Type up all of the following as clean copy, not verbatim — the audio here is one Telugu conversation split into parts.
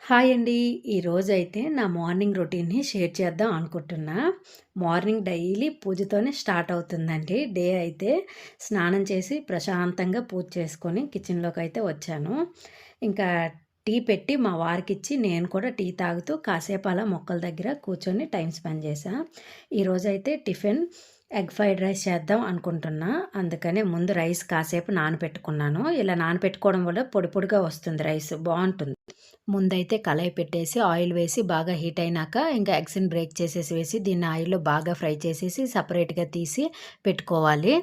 హాయ్ అండి. ఈరోజైతే నా మార్నింగ్ రొటీన్‌ని షేర్ చేద్దాం అనుకుంటున్నా. మార్నింగ్ డైలీ పూజతోనే స్టార్ట్ అవుతుందండి. డే అయితే స్నానం చేసి ప్రశాంతంగా పూజ చేసుకొని కిచెన్‌లోకైతే వచ్చాను. ఇంకా టీ పెట్టి మా వారికిచ్చి నేను కూడా టీ తాగుతూ కాసేపు అలా మొక్కల దగ్గర కూర్చొని టైం స్పెండ్ చేశా. ఈరోజైతే టిఫిన్ ఎగ్ ఫ్రైడ్ రైస్ చేద్దాం అనుకుంటున్నా. అందుకనే ముందు రైస్ కాసేపు నానబెట్టుకున్నాను. ఇలా నానబెట్టుకోవడం వల్ల పొడి పొడిగా వస్తుంది రైస్ బావుంటుంది. ముందైతే కళాయి పెట్టేసి ఆయిల్ వేసి బాగా హీట్ అయినాక ఇంకా ఎగ్స్‌ని బ్రేక్ చేసేసి దీన్ని ఆయిల్‌లో బాగా ఫ్రై చేసేసి సెపరేట్‌గా తీసి పెట్టుకోవాలి.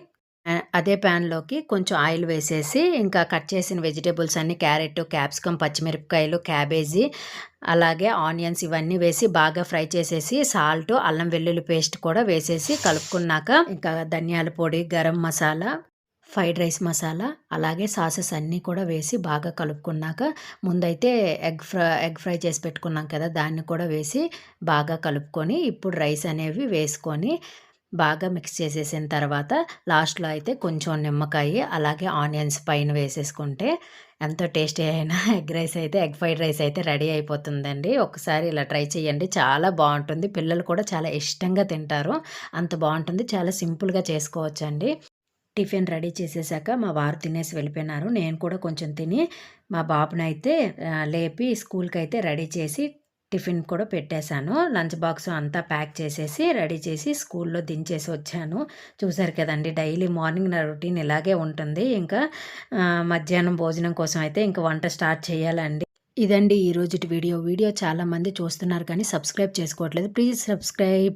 అదే ప్యాన్‌లోకి కొంచెం ఆయిల్ వేసేసి ఇంకా కట్ చేసిన వెజిటబుల్స్ అన్నీ క్యారెట్, క్యాప్సికమ్, పచ్చిమిరపకాయలు, క్యాబేజీ అలాగే ఆనియన్స్ ఇవన్నీ వేసి బాగా ఫ్రై చేసేసి సాల్ట్, అల్లం వెల్లుల్లి పేస్ట్ కూడా వేసేసి కలుపుకున్నాక ఇంకా ధనియాల పొడి, గరం మసాలా, ఫ్రైడ్ రైస్ మసాలా అలాగే సాసెస్ అన్నీ కూడా వేసి బాగా కలుపుకున్నాక ముందైతే ఎగ్ ఫ్రై చేసి పెట్టుకున్నాం కదా! దాన్ని కూడా వేసి బాగా కలుపుకొని ఇప్పుడు రైస్ అనేవి వేసుకొని బాగా మిక్స్ చేసేసిన తర్వాత లాస్ట్‌లో అయితే కొంచెం నిమ్మకాయి అలాగే ఆనియన్స్ పైన వేసేసుకుంటే ఎంతో టేస్టీ అయిన ఎగ్ ఫ్రైడ్ రైస్ అయితే రెడీ అయిపోతుందండి. ఒకసారి ఇలా ట్రై చేయండి. చాలా బావుంటుంది. పిల్లలు కూడా చాలా ఇష్టంగా తింటారు. అంత బావుంటుంది. చాలా సింపుల్‌గా చేసుకోవచ్చండి. టిఫిన్ రెడీ చేసేసాక మా వారు తినేసి వెళ్ళిపోయినారు. నేను కూడా కొంచెం తిని మా బాబునైతే లేపి స్కూల్‌కైతే రెడీ చేసి టిఫిన్ కూడా పెట్టేశాను. లంచ్ బాక్స్ అంతా ప్యాక్ చేసేసి రెడీ చేసి స్కూల్‌లో దించేసి వచ్చాను. చూసారు కదండీ! డైలీ మార్నింగ్ నా రొటీన్ ఇలాగే ఉంటుంది. ఇంకా మధ్యాహ్నం భోజనం కోసం అయితే ఇంక వంట స్టార్ట్ చేయాలండి. ఇదండి ఈరోజుటి వీడియో. వీడియో చాలామంది చూస్తున్నారు కానీ సబ్స్క్రైబ్ చేసుకోవట్లేదు. Please subscribe.